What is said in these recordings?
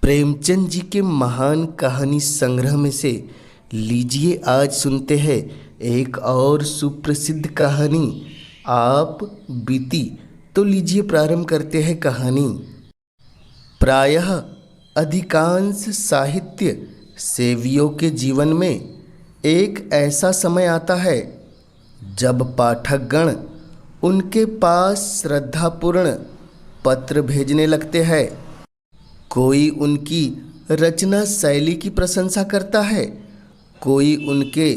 प्रेमचंद जी के महान कहानी संग्रह में से लीजिए आज सुनते हैं एक और सुप्रसिद्ध कहानी आप बीती। तो लीजिए प्रारंभ करते हैं कहानी। प्रायः अधिकांश साहित्य सेवियों के जीवन में एक ऐसा समय आता है जब पाठकगण उनके पास श्रद्धापूर्ण पत्र भेजने लगते हैं। कोई उनकी रचना शैली की प्रशंसा करता है, कोई उनके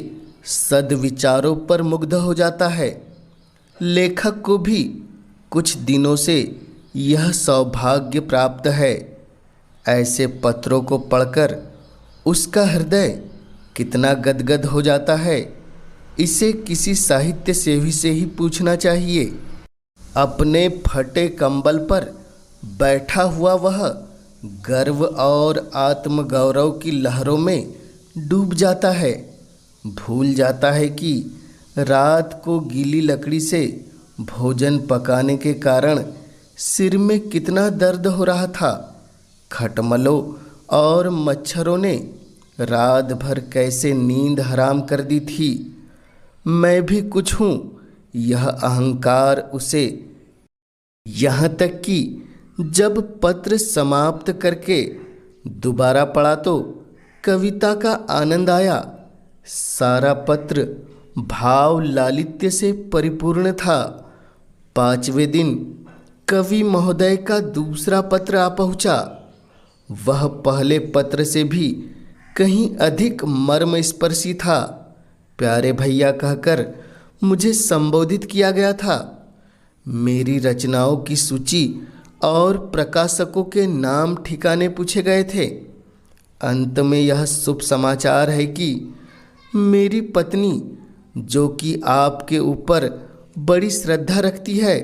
सद्विचारों पर मुग्ध हो जाता है। लेखक को भी कुछ दिनों से यह सौभाग्य प्राप्त है। ऐसे पत्रों को पढ़कर उसका हृदय कितना गदगद हो जाता है, इसे किसी साहित्य सेवी से ही पूछना चाहिए। अपने फटे कंबल पर बैठा हुआ वह गर्व और आत्मगौरव की लहरों में डूब जाता है। भूल जाता है कि रात को गीली लकड़ी से भोजन पकाने के कारण सिर में कितना दर्द हो रहा था। खटमलों और मच्छरों ने रात भर कैसे नींद हराम कर दी थी। मैं भी कुछ हूँ, यह अहंकार उसे यहाँ तक कि जब पत्र समाप्त करके दोबारा पढ़ा तो कविता का आनंद आया। सारा पत्र भाव लालित्य से परिपूर्ण था। 5वें दिन कवि महोदय का दूसरा पत्र आ पहुँचा। वह पहले पत्र से भी कहीं अधिक मर्मस्पर्शी था। प्यारे भैया कहकर मुझे संबोधित किया गया था। मेरी रचनाओं की सूची और प्रकाशकों के नाम ठिकाने पूछे गए थे। अंत में यह शुभ समाचार है कि मेरी पत्नी, जो कि आपके ऊपर बड़ी श्रद्धा रखती है,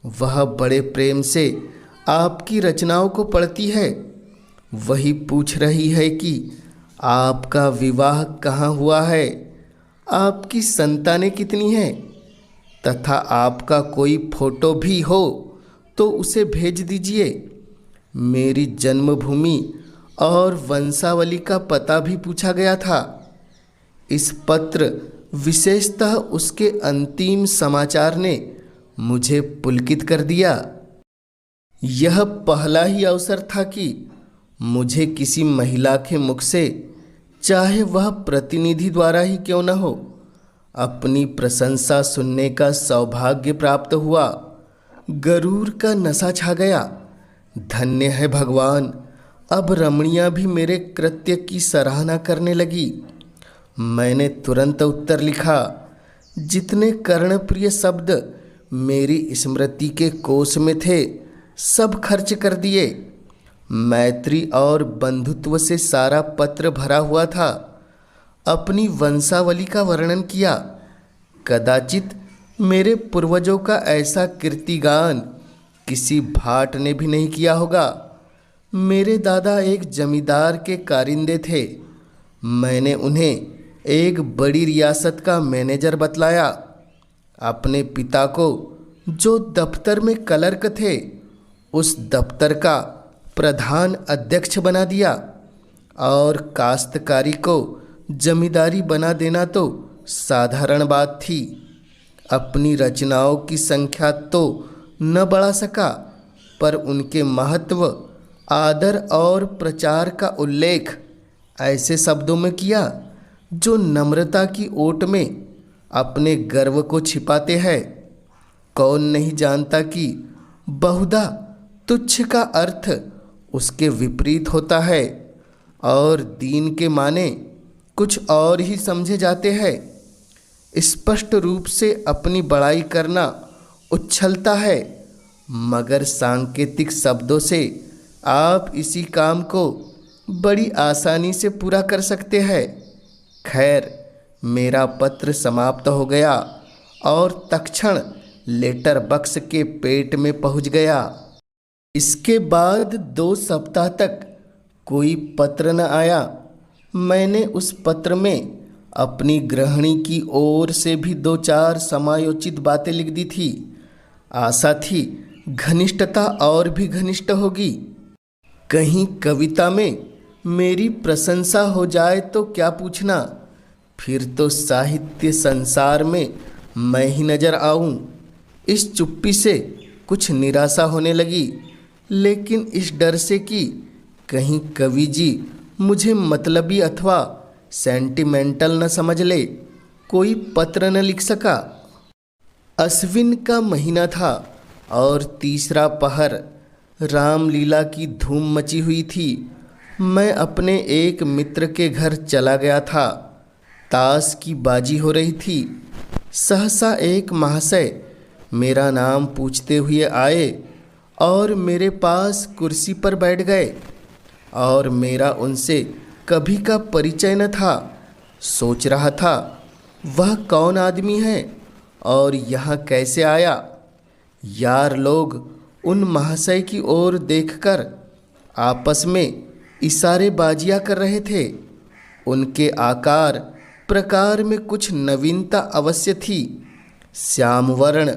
वह बड़े प्रेम से आपकी रचनाओं को पढ़ती है। वही पूछ रही है कि आपका विवाह कहाँ हुआ है, आपकी संतानें कितनी हैं, तथा आपका कोई फोटो भी हो तो उसे भेज दीजिए। मेरी जन्मभूमि और वंशावली का पता भी पूछा गया था। इस पत्र, विशेषतः उसके अंतिम समाचार ने मुझे पुलकित कर दिया। यह पहला ही अवसर था कि मुझे किसी महिला के मुख से, चाहे वह प्रतिनिधि द्वारा ही क्यों न हो, अपनी प्रशंसा सुनने का सौभाग्य प्राप्त हुआ। गरूर का नशा छा गया। धन्य है भगवान, अब रमणियाँ भी मेरे कृत्य की सराहना करने लगी। मैंने तुरंत उत्तर लिखा। जितने कर्णप्रिय शब्द मेरी स्मृति के कोश में थे, सब खर्च कर दिए। मैत्री और बंधुत्व से सारा पत्र भरा हुआ था। अपनी वंशावली का वर्णन किया। कदाचित मेरे पूर्वजों का ऐसा कीर्तिगान किसी भाट ने भी नहीं किया होगा। मेरे दादा एक जमींदार के कारिंदे थे। मैंने उन्हें एक बड़ी रियासत का मैनेजर बतलाया। अपने पिता को, जो दफ्तर में क्लर्क थे, उस दफ्तर का प्रधान अध्यक्ष बना दिया। और काश्तकारी को जमींदारी बना देना तो साधारण बात थी। अपनी रचनाओं की संख्या तो न बढ़ा सका, पर उनके महत्व, आदर और प्रचार का उल्लेख ऐसे शब्दों में किया जो नम्रता की ओट में अपने गर्व को छिपाते हैं। कौन नहीं जानता कि बहुधा तुच्छ का अर्थ उसके विपरीत होता है और दीन के माने कुछ और ही समझे जाते हैं। स्पष्ट रूप से अपनी बड़ाई करना उछलता है, मगर सांकेतिक शब्दों से आप इसी काम को बड़ी आसानी से पूरा कर सकते हैं। खैर, मेरा पत्र समाप्त हो गया और तत्क्षण लेटर बक्स के पेट में पहुंच गया। इसके बाद 2 सप्ताह तक कोई पत्र न आया। मैंने उस पत्र में अपनी गृहिणी की ओर से भी 2-4 समायोचित बातें लिख दी थी। आशा थी घनिष्ठता और भी घनिष्ठ होगी। कहीं कविता में मेरी प्रशंसा हो जाए तो क्या पूछना, फिर तो साहित्य संसार में मैं ही नजर आऊं। इस चुप्पी से कुछ निराशा होने लगी, लेकिन इस डर से कि कहीं कवि जी मुझे मतलबी अथवा सेंटिमेंटल न समझ ले, कोई पत्र न लिख सका। अश्विन का महीना था और तीसरा पहर। रामलीला की धूम मची हुई थी। मैं अपने एक मित्र के घर चला गया था। ताश की बाजी हो रही थी। सहसा एक महाशय मेरा नाम पूछते हुए आए और मेरे पास कुर्सी पर बैठ गए, और मेरा उनसे कभी का परिचय न था। सोच रहा था वह कौन आदमी है और यहाँ कैसे आया। यार लोग उन महाशय की ओर देखकर आपस में इशारेबाजियाँ कर रहे थे। उनके आकार प्रकार में कुछ नवीनता अवश्य थी। श्यामवर्ण,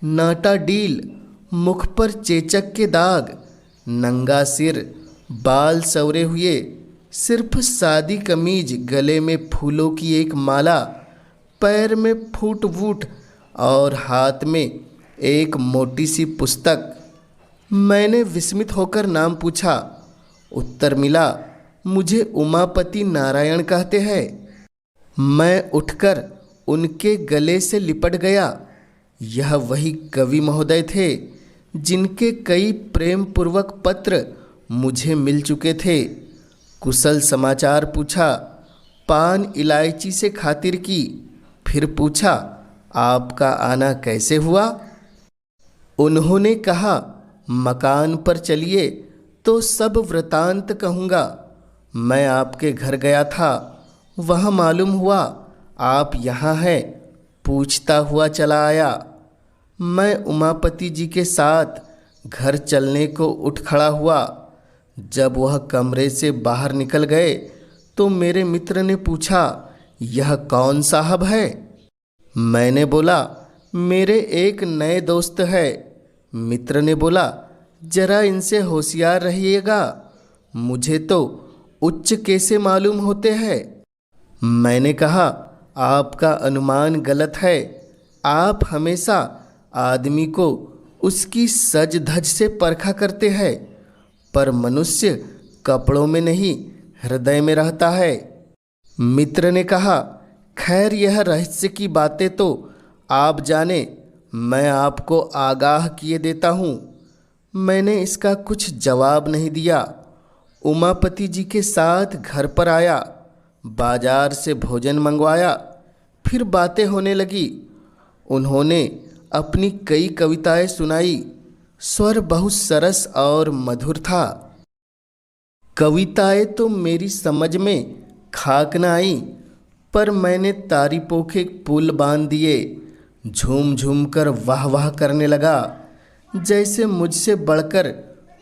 नाटा डील, मुख पर चेचक के दाग, नंगा सिर, बाल सवरे हुए, सिर्फ सादी कमीज, गले में फूलों की एक माला, पैर में फूट वूट और हाथ में एक मोटी सी पुस्तक। मैंने विस्मित होकर नाम पूछा। उत्तर मिला, मुझे उमापति नारायण कहते हैं। मैं उठकर उनके गले से लिपट गया। यह वही कवि महोदय थे जिनके कई प्रेम पूर्वक पत्र मुझे मिल चुके थे। कुशल समाचार पूछा, पान इलायची से खातिर की, फिर पूछा आपका आना कैसे हुआ। उन्होंने कहा मकान पर चलिए तो सब वृतांत कहूँगा। मैं आपके घर गया था, वहाँ मालूम हुआ आप यहाँ हैं, पूछता हुआ चला आया। मैं उमापति जी के साथ घर चलने को उठ खड़ा हुआ। जब वह कमरे से बाहर निकल गए तो मेरे मित्र ने पूछा, यह कौन साहब है। मैंने बोला, मेरे एक नए दोस्त है। मित्र ने बोला, जरा इनसे होशियार रहिएगा, मुझे तो उच्च कैसे मालूम होते हैं। मैंने कहा, आपका अनुमान गलत है। आप हमेशा आदमी को उसकी सज धज से परखा करते हैं, पर मनुष्य कपड़ों में नहीं हृदय में रहता है। मित्र ने कहा, खैर यह रहस्य की बातें तो आप जाने, मैं आपको आगाह किए देता हूँ। मैंने इसका कुछ जवाब नहीं दिया। उमापति जी के साथ घर पर आया, बाजार से भोजन मंगवाया, फिर बातें होने लगी। उन्होंने अपनी कई कविताएं सुनाई। स्वर बहुत सरस और मधुर था। कविताएं तो मेरी समझ में खाक न आई, पर मैंने तारीपों के पुल बांध दिए। झूम झूम कर वाह वाह करने लगा, जैसे मुझसे बढ़कर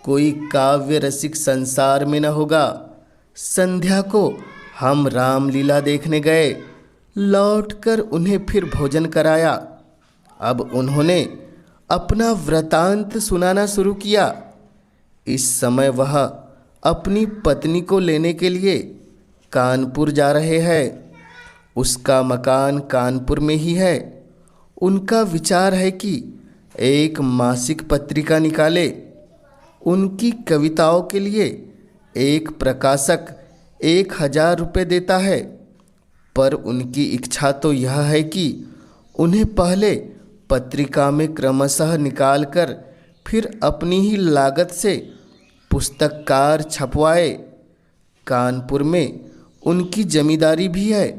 कोई काव्य रसिक संसार में न होगा। संध्या को हम रामलीला देखने गए। लौटकर उन्हें फिर भोजन कराया। अब उन्होंने अपना वृतांत सुनाना शुरू किया। इस समय वह अपनी पत्नी को लेने के लिए कानपुर जा रहे हैं। उसका मकान कानपुर में ही है। उनका विचार है कि एक मासिक पत्रिका निकाले। उनकी कविताओं के लिए एक प्रकाशक 1000 रुपये देता है, पर उनकी इच्छा तो यह है कि उन्हें पहले पत्रिका में क्रमशः निकालकर फिर अपनी ही लागत से पुस्तककार छपवाए। कानपुर में उनकी जमींदारी भी है,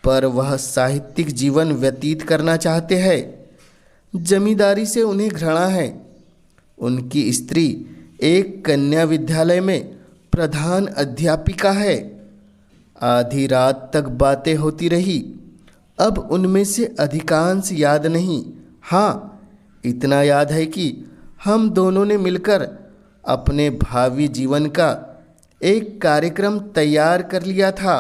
पर वह साहित्यिक जीवन व्यतीत करना चाहते हैं। जमींदारी से उन्हें घृणा है। उनकी स्त्री एक कन्या विद्यालय में प्रधान अध्यापिका है। आधी रात तक बातें होती रही। अब उनमें से अधिकांश याद नहीं। हाँ, इतना याद है कि हम दोनों ने मिलकर अपने भावी जीवन का एक कार्यक्रम तैयार कर लिया था।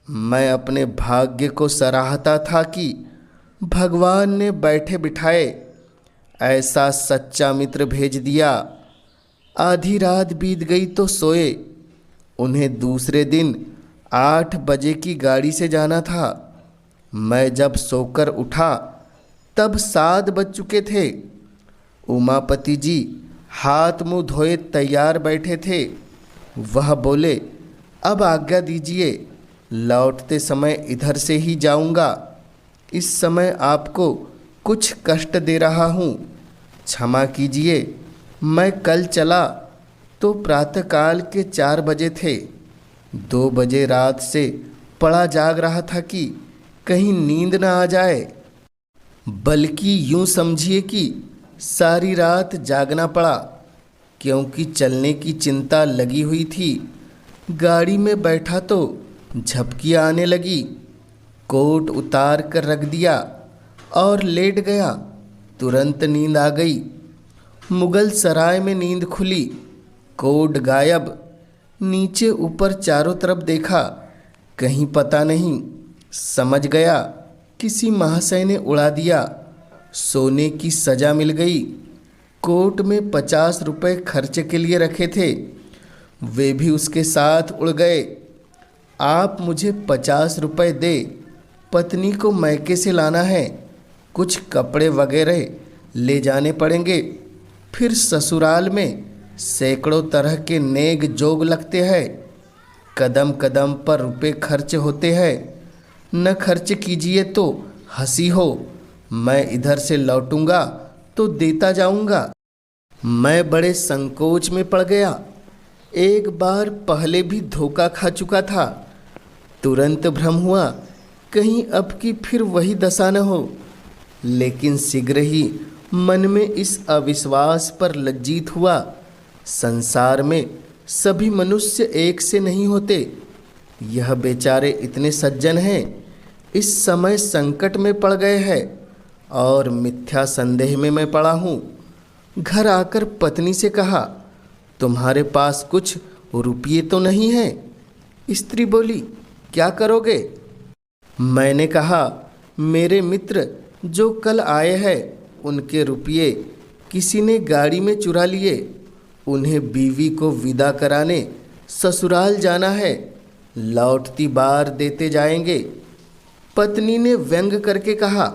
मैं अपने भाग्य को सराहता था कि भगवान ने बैठे बिठाए ऐसा सच्चा मित्र भेज दिया। आधी रात बीत गई तो सोए। उन्हें दूसरे दिन 8 बजे की गाड़ी से जाना था। मैं जब सोकर उठा तब 7 बज चुके थे। उमापति जी हाथ मुंह धोए तैयार बैठे थे। वह बोले, अब आज्ञा दीजिए, लौटते समय इधर से ही जाऊंगा। इस समय आपको कुछ कष्ट दे रहा हूँ, क्षमा कीजिए। मैं कल चला तो प्रातःकाल के 4 बजे थे। 2 बजे रात से पड़ा जाग रहा था कि कहीं नींद न आ जाए, बल्कि यूं समझिए कि सारी रात जागना पड़ा, क्योंकि चलने की चिंता लगी हुई थी। गाड़ी में बैठा तो झपकियाँ आने लगी। कोट उतार कर रख दिया और लेट गया। तुरंत नींद आ गई। मुगल सराय में नींद खुली, कोट गायब। नीचे ऊपर चारों तरफ देखा, कहीं पता नहीं। समझ गया किसी महाशय ने उड़ा दिया। सोने की सजा मिल गई। कोट में 50 रुपये खर्च के लिए रखे थे, वे भी उसके साथ उड़ गए। आप मुझे 50 रुपये दे, पत्नी को मैके से लाना है, कुछ कपड़े वगैरह ले जाने पड़ेंगे। फिर ससुराल में सैकड़ों तरह के नेग जोग लगते हैं, कदम कदम पर रुपए खर्च होते हैं। न खर्च कीजिए तो हंसी हो। मैं इधर से लौटूंगा तो देता जाऊंगा। मैं बड़े संकोच में पड़ गया। एक बार पहले भी धोखा खा चुका था। तुरंत भ्रम हुआ कहीं अब की फिर वही दशा न हो। लेकिन शीघ्र ही मन में इस अविश्वास पर लज्जित हुआ। संसार में सभी मनुष्य एक से नहीं होते। यह बेचारे इतने सज्जन हैं, इस समय संकट में पड़ गए हैं और मिथ्या संदेह में मैं पड़ा हूँ। घर आकर पत्नी से कहा, तुम्हारे पास कुछ रुपये तो नहीं हैं? स्त्री बोली, क्या करोगे? मैंने कहा, मेरे मित्र जो कल आए हैं उनके रुपये किसी ने गाड़ी में चुरा लिए। उन्हें बीवी को विदा कराने ससुराल जाना है, लौटती बार देते जाएंगे। पत्नी ने व्यंग करके कहा,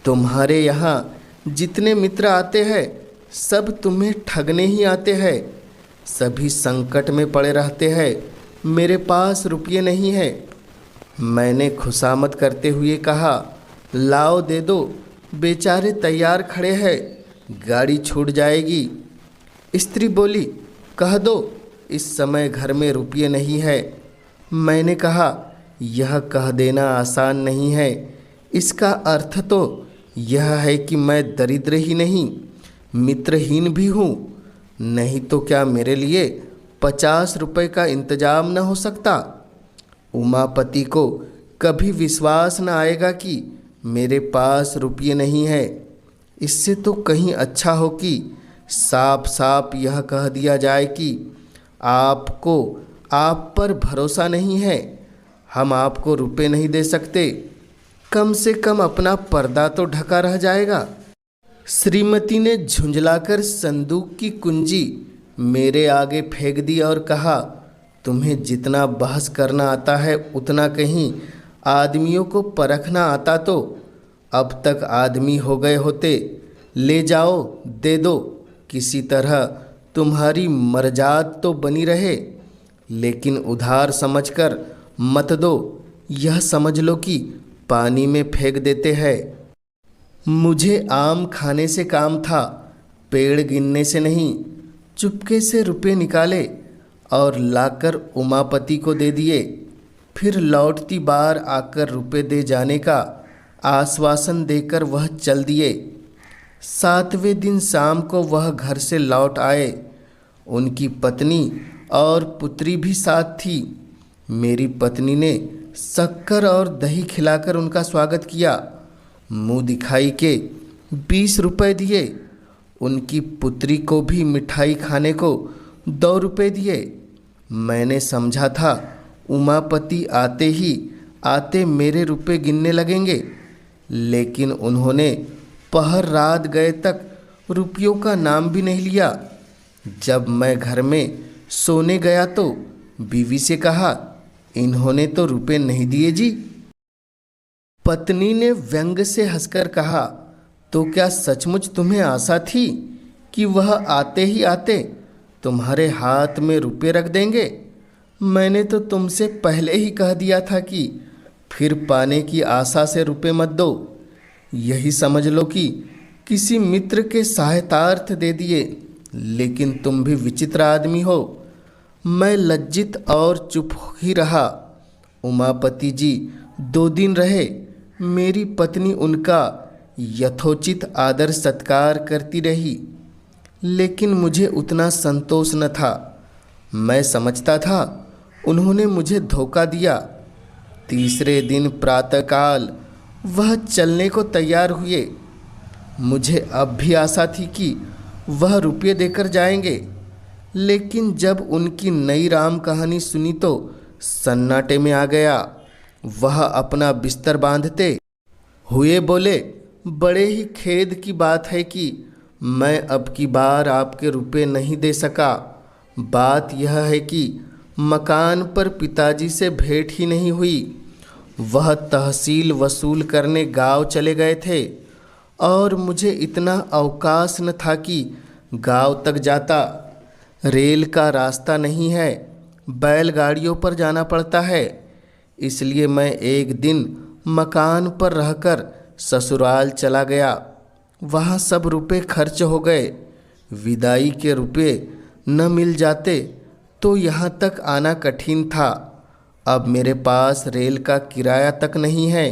तुम्हारे यहाँ जितने मित्र आते हैं सब तुम्हें ठगने ही आते हैं। सभी संकट में पड़े रहते हैं, मेरे पास रुपये नहीं है। मैंने खुशामद करते हुए कहा, लाओ दे दो, बेचारे तैयार खड़े हैं, गाड़ी छूट जाएगी। स्त्री बोली, कह दो इस समय घर में रुपये नहीं है। मैंने कहा, यह कह देना आसान नहीं है। इसका अर्थ तो यह है कि मैं दरिद्र ही नहीं, मित्रहीन भी हूँ। नहीं तो क्या मेरे लिए 50 रुपये का इंतजाम न हो सकता? उमापति को कभी विश्वास न आएगा कि मेरे पास रुपये नहीं है। इससे तो कहीं अच्छा हो कि साफ साफ यह कह दिया जाए कि आपको आप पर भरोसा नहीं है, हम आपको रुपए नहीं दे सकते। कम से कम अपना पर्दा तो ढका रह जाएगा। श्रीमती ने झुंझलाकर संदूक की कुंजी मेरे आगे फेंक दी और कहा, तुम्हें जितना बहस करना आता है उतना कहीं आदमियों को परखना आता तो अब तक आदमी हो गए होते। ले जाओ, दे दो, किसी तरह तुम्हारी मर्जाद तो बनी रहे, लेकिन उधार समझकर मत दो। यह समझ लो कि पानी में फेंक देते हैं। मुझे आम खाने से काम था, पेड़ गिनने से नहीं। चुपके से रुपए निकाले और लाकर उमापति को दे दिए। फिर लौटती बार आकर रुपए दे जाने का आश्वासन देकर वह चल दिए। 7वें दिन शाम को वह घर से लौट आए। उनकी पत्नी और पुत्री भी साथ थी। मेरी पत्नी ने शक्कर और दही खिलाकर उनका स्वागत किया। मुंह दिखाई के 20 रुपये दिए। उनकी पुत्री को भी मिठाई खाने को 2 रुपये दिए। मैंने समझा था उमापति आते मेरे रुपए गिनने लगेंगे, लेकिन उन्होंने पहर रात गए तक रुपयों का नाम भी नहीं लिया। जब मैं घर में सोने गया तो बीवी से कहा, इन्होंने तो रुपए नहीं दिए जी। पत्नी ने व्यंग से हंसकर कहा, तो क्या सचमुच तुम्हें आशा थी कि वह आते ही आते तुम्हारे हाथ में रुपए रख देंगे? मैंने तो तुमसे पहले ही कह दिया था कि फिर पाने की आशा से रुपए मत दो। यही समझ लो कि किसी मित्र के सहायतार्थ दे दिए। लेकिन तुम भी विचित्र आदमी हो। मैं लज्जित और चुप ही रहा। उमापति जी 2 दिन रहे। मेरी पत्नी उनका यथोचित आदर सत्कार करती रही, लेकिन मुझे उतना संतोष न था। मैं समझता था उन्होंने मुझे धोखा दिया। तीसरे दिन प्रातःकाल वह चलने को तैयार हुए। मुझे अब भी आशा थी कि वह रुपये देकर जाएंगे, लेकिन जब उनकी नई राम कहानी सुनी तो सन्नाटे में आ गया। वह अपना बिस्तर बांधते हुए बोले, बड़े ही खेद की बात है कि मैं अब की बार आपके रुपए नहीं दे सका। बात यह है कि मकान पर पिताजी से भेंट ही नहीं हुई। वह तहसील वसूल करने गांव चले गए थे और मुझे इतना अवकाश न था कि गांव तक जाता। रेल का रास्ता नहीं है, बैलगाड़ियों पर जाना पड़ता है। इसलिए मैं एक दिन मकान पर रहकर ससुराल चला गया। वहाँ सब रुपए खर्च हो गए। विदाई के रुपए न मिल जाते तो यहाँ तक आना कठिन था। अब मेरे पास रेल का किराया तक नहीं है।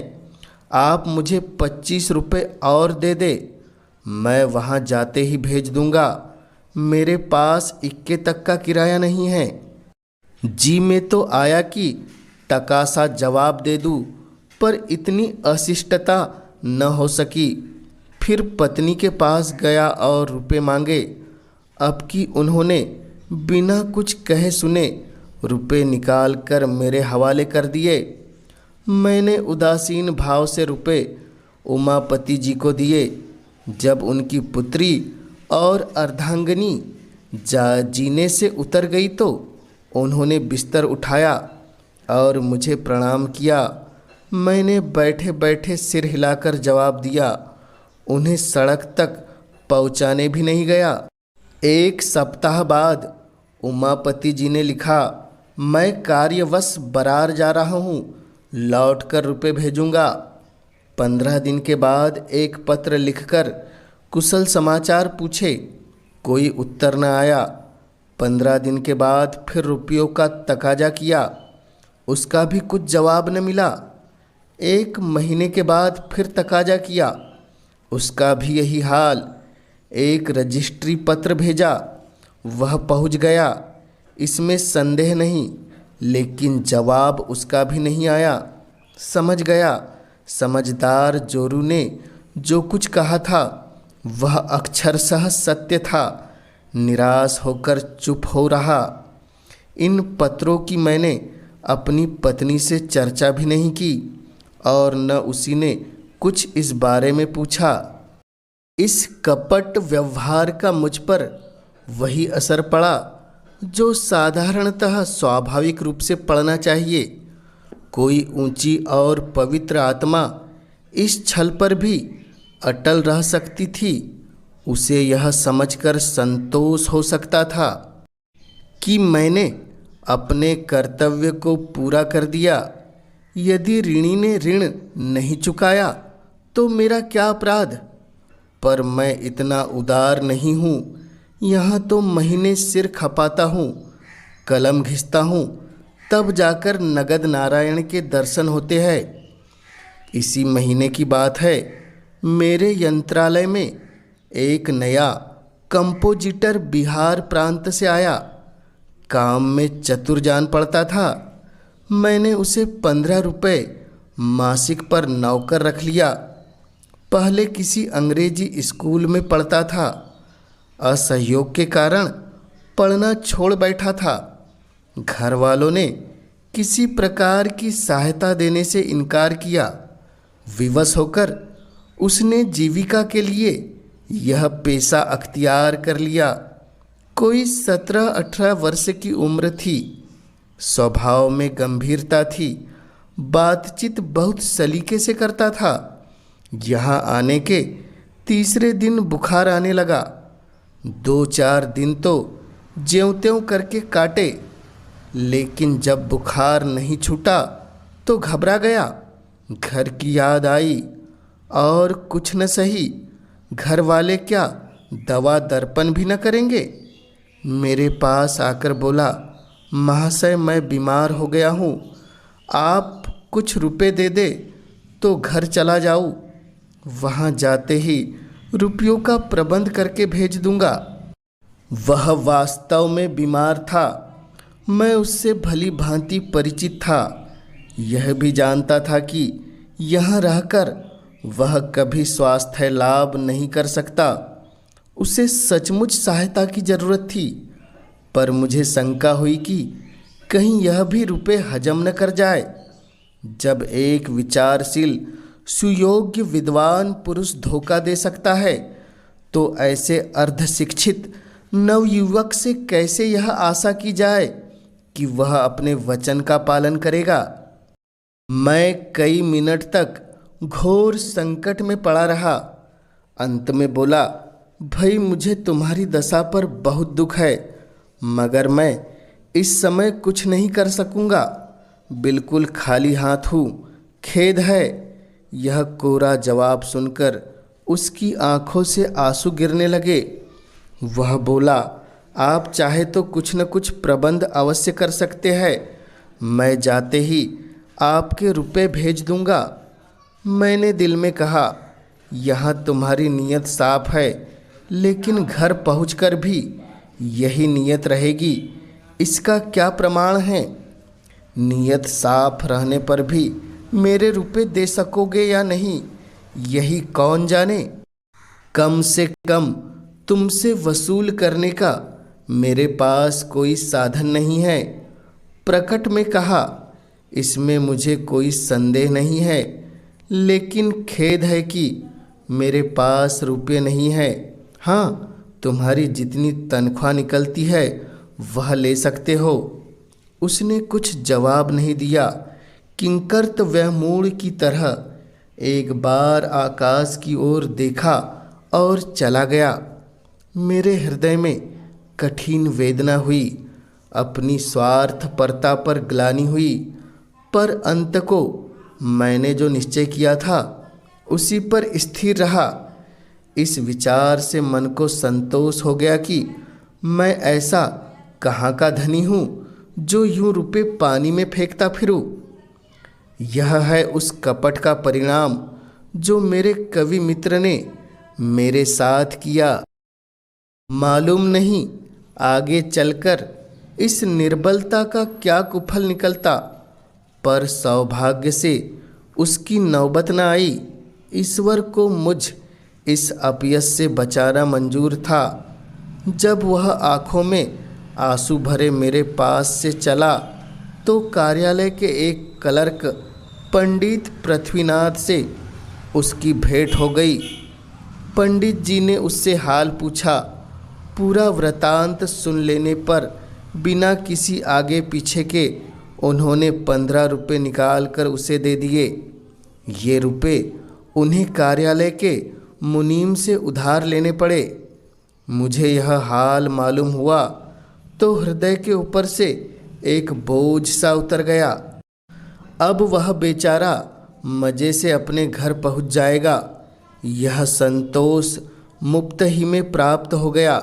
आप मुझे 25 रुपये और दे दे, मैं वहाँ जाते ही भेज दूँगा। मेरे पास इक्के तक का किराया नहीं है। जी में तो आया कि टका सा जवाब दे दूँ, पर इतनी अशिष्टता न हो सकी। फिर पत्नी के पास गया और रुपए मांगे। अब कि उन्होंने बिना कुछ कहे सुने रुपए निकाल कर मेरे हवाले कर दिए। मैंने उदासीन भाव से रुपए उमापति जी को दिए। जब उनकी पुत्री और अर्धांगिनी जीने से उतर गई तो उन्होंने बिस्तर उठाया और मुझे प्रणाम किया। मैंने बैठे बैठे सिर हिलाकर जवाब दिया। उन्हें सड़क तक पहुंचाने भी नहीं गया। 1 सप्ताह बाद उमापति जी ने लिखा, मैं कार्यवश बरार जा रहा हूँ, लौटकर रुपए भेजूँगा। 15 दिन के बाद एक पत्र लिखकर कुशल समाचार पूछे, कोई उत्तर न आया। 15 दिन के बाद फिर रुपयों का तकाजा किया, उसका भी कुछ जवाब न मिला। 1 महीने के बाद फिर तकाजा किया, उसका भी यही हाल। एक रजिस्ट्री पत्र भेजा, वह पहुंच गया, इसमें संदेह नहीं, लेकिन जवाब उसका भी नहीं आया। समझ गया समझदार जोरू ने जो कुछ कहा था वह अक्षरशः सत्य था। निराश होकर चुप हो रहा। इन पत्रों की मैंने अपनी पत्नी से चर्चा भी नहीं की और न उसी ने कुछ इस बारे में पूछा। इस कपट व्यवहार का मुझ पर वही असर पड़ा जो साधारणतः स्वाभाविक रूप से पड़ना चाहिए। कोई ऊंची और पवित्र आत्मा इस छल पर भी अटल रह सकती थी। उसे यह समझकर संतोष हो सकता था कि मैंने अपने कर्तव्य को पूरा कर दिया। यदि ऋणी ने ऋण नहीं चुकाया तो मेरा क्या अपराध? पर मैं इतना उदार नहीं हूँ। यहाँ तो महीने सिर खपाता हूँ, कलम घिसता हूँ, तब जाकर नगद नारायण के दर्शन होते हैं। इसी महीने की बात है, मेरे यंत्रालय में एक नया कंपोजिटर बिहार प्रांत से आया। काम में चतुर जान पड़ता था। मैंने उसे 15 रुपये मासिक पर नौकर रख लिया। पहले किसी अंग्रेजी स्कूल में पढ़ता था। असहयोग के कारण पढ़ना छोड़ बैठा था। घर वालों ने किसी प्रकार की सहायता देने से इनकार किया। विवश होकर उसने जीविका के लिए यह पेशा अख्तियार कर लिया। कोई 17-18 वर्ष की उम्र थी। स्वभाव में गंभीरता थी। बातचीत बहुत सलीके से करता था। यहाँ आने के तीसरे दिन बुखार आने लगा। 2-4 दिन तो ज्यों-त्यों करके काटे, लेकिन जब बुखार नहीं छूटा तो घबरा गया। घर की याद आई और कुछ न सही, घर वाले क्या दवा दर्पण भी न करेंगे। मेरे पास आकर बोला, महाशय मैं बीमार हो गया हूँ, आप कुछ रुपए दे दे तो घर चला जाऊँ। वहाँ जाते ही रुपयों का प्रबंध करके भेज दूँगा। वह वास्तव में बीमार था। मैं उससे भली भांति परिचित था। यह भी जानता था कि यहाँ रहकर वह कभी स्वास्थ्य लाभ नहीं कर सकता। उसे सचमुच सहायता की जरूरत थी, पर मुझे शंका हुई कि कहीं यह भी रुपए हजम न कर जाए। जब एक विचारशील सुयोग्य विद्वान पुरुष धोखा दे सकता है, तो ऐसे अर्धशिक्षित नवयुवक से कैसे यह आशा की जाए कि वह अपने वचन का पालन करेगा। मैं कई मिनट तक घोर संकट में पड़ा रहा। अंत में बोला, भाई मुझे तुम्हारी दशा पर बहुत दुख है, मगर मैं इस समय कुछ नहीं कर सकूँगा। बिल्कुल खाली हाथ हूँ, खेद है। यह कोरा जवाब सुनकर उसकी आंखों से आंसू गिरने लगे। वह बोला, आप चाहे तो कुछ न कुछ प्रबंध अवश्य कर सकते हैं। मैं जाते ही आपके रुपए भेज दूंगा। मैंने दिल में कहा, यहाँ तुम्हारी नीयत साफ है, लेकिन घर पहुंचकर भी यही नीयत रहेगी, इसका क्या प्रमाण है? नीयत साफ रहने पर भी मेरे रुपए दे सकोगे या नहीं, यही कौन जाने। कम से कम तुमसे वसूल करने का मेरे पास कोई साधन नहीं है। प्रकट में कहा, इसमें मुझे कोई संदेह नहीं है, लेकिन खेद है कि मेरे पास रुपये नहीं है। हाँ, तुम्हारी जितनी तनख्वाह निकलती है वह ले सकते हो। उसने कुछ जवाब नहीं दिया। किंकरत व्यामूढ़ की तरह एक बार आकाश की ओर देखा और चला गया। मेरे हृदय में कठिन वेदना हुई, अपनी स्वार्थपरता पर ग्लानि हुई, पर अंत को मैंने जो निश्चय किया था उसी पर स्थिर रहा। इस विचार से मन को संतोष हो गया कि मैं ऐसा कहाँ का धनी हूँ जो यूं रुपए पानी में फेंकता फिरूं। यह है उस कपट का परिणाम जो मेरे कवि मित्र ने मेरे साथ किया। मालूम नहीं आगे चलकर इस निर्बलता का क्या कुफल निकलता, पर सौभाग्य से उसकी नौबत न आई। ईश्वर को मुझ इस अपयश से बचाना मंजूर था। जब वह आँखों में आंसू भरे मेरे पास से चला तो कार्यालय के एक क्लर्क पंडित पृथ्वीनाथ से उसकी भेंट हो गई। पंडित जी ने उससे हाल पूछा। पूरा वृतांत सुन लेने पर बिना किसी आगे पीछे के उन्होंने 15 रुपये निकाल कर उसे दे दिए। ये रुपए उन्हें कार्यालय के मुनीम से उधार लेने पड़े। मुझे यह हाल मालूम हुआ तो हृदय के ऊपर से एक बोझ सा उतर गया। अब वह बेचारा मज़े से अपने घर पहुंच जाएगा, यह संतोष मुफ्त ही में प्राप्त हो गया।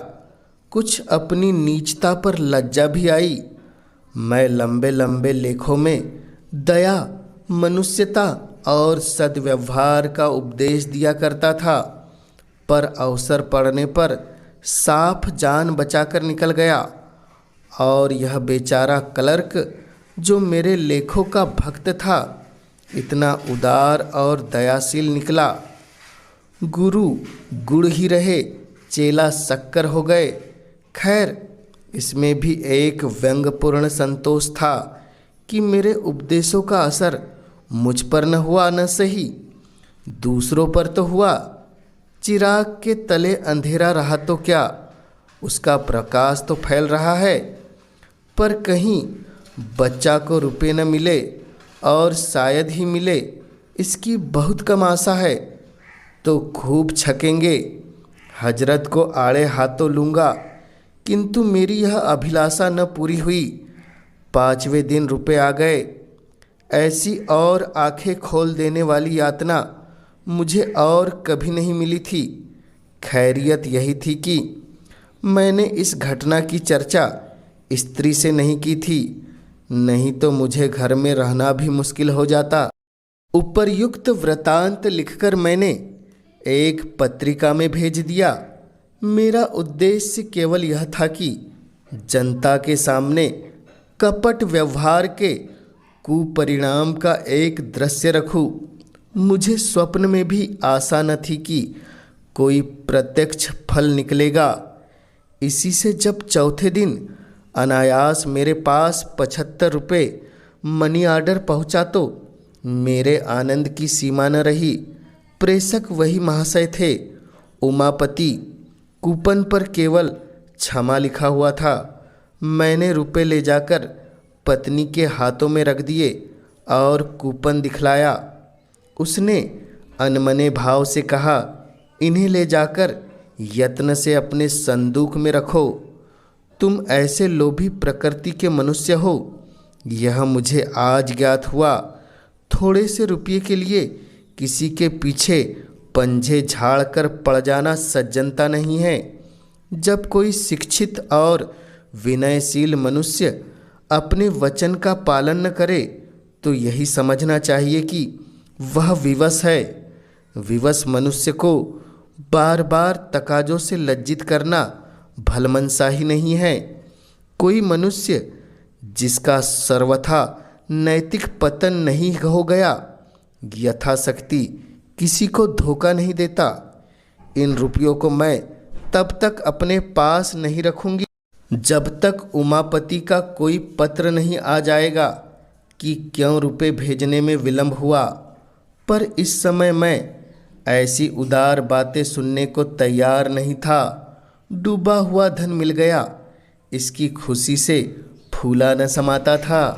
कुछ अपनी नीचता पर लज्जा भी आई। मैं लंबे लंबे लेखों में दया, मनुष्यता और सद्व्यवहार का उपदेश दिया करता था, पर अवसर पड़ने पर साफ जान बचाकर निकल गया। और यह बेचारा क्लर्क जो मेरे लेखों का भक्त था, इतना उदार और दयाशील निकला। गुरु गुड़ ही रहे, चेला शक्कर हो गए। खैर, इसमें भी एक व्यंग्यपूर्ण संतोष था कि मेरे उपदेशों का असर मुझ पर न हुआ न सही, दूसरों पर तो हुआ। चिराग के तले अंधेरा रहा तो क्या, उसका प्रकाश तो फैल रहा है, पर कहीं बच्चा को रुपए न मिले और शायद ही मिले, इसकी बहुत कम आशा है। तो खूब छकेंगे, हजरत को आड़े हाथों लूँगा। किंतु मेरी यह अभिलाषा न पूरी हुई। 5वें दिन रुपए आ गए। ऐसी और आंखें खोल देने वाली यातना मुझे और कभी नहीं मिली थी। खैरियत यही थी कि मैंने इस घटना की चर्चा स्त्री से नहीं की थी, नहीं तो मुझे घर में रहना भी मुश्किल हो जाता। उपर्युक्त वृतांत लिखकर मैंने एक पत्रिका में भेज दिया। मेरा उद्देश्य केवल यह था कि जनता के सामने कपट व्यवहार के कुपरिणाम का एक दृश्य रखूं। मुझे स्वप्न में भी आशा न थी कि कोई प्रत्यक्ष फल निकलेगा। इसी से जब चौथे दिन अनायास मेरे पास 75 रुपये मनी ऑर्डर पहुंचा तो मेरे आनंद की सीमा न रही। प्रेषक वही महाशय थे, उमापति। कूपन पर केवल क्षमा लिखा हुआ था। मैंने रुपए ले जाकर पत्नी के हाथों में रख दिए और कूपन दिखलाया। उसने अनमने भाव से कहा, इन्हें ले जाकर यत्न से अपने संदूक में रखो। तुम ऐसे लोभी प्रकृति के मनुष्य हो, यह मुझे आज ज्ञात हुआ। थोड़े से रुपये के लिए किसी के पीछे पंजे झाड़ कर पड़ जाना सज्जनता नहीं है। जब कोई शिक्षित और विनयशील मनुष्य अपने वचन का पालन न करे तो यही समझना चाहिए कि वह विवश है। विवश मनुष्य को बार बार तकाजों से लज्जित करना भलमनसाही नहीं है। कोई मनुष्य जिसका सर्वथा नैतिक पतन नहीं हो गया, यथाशक्ति किसी को धोखा नहीं देता। इन रुपयों को मैं तब तक अपने पास नहीं रखूंगी जब तक उमापति का कोई पत्र नहीं आ जाएगा कि क्यों रुपए भेजने में विलंब हुआ। पर इस समय मैं ऐसी उदार बातें सुनने को तैयार नहीं था। डूबा हुआ धन मिल गया, इसकी खुशी से फूला न समाता था।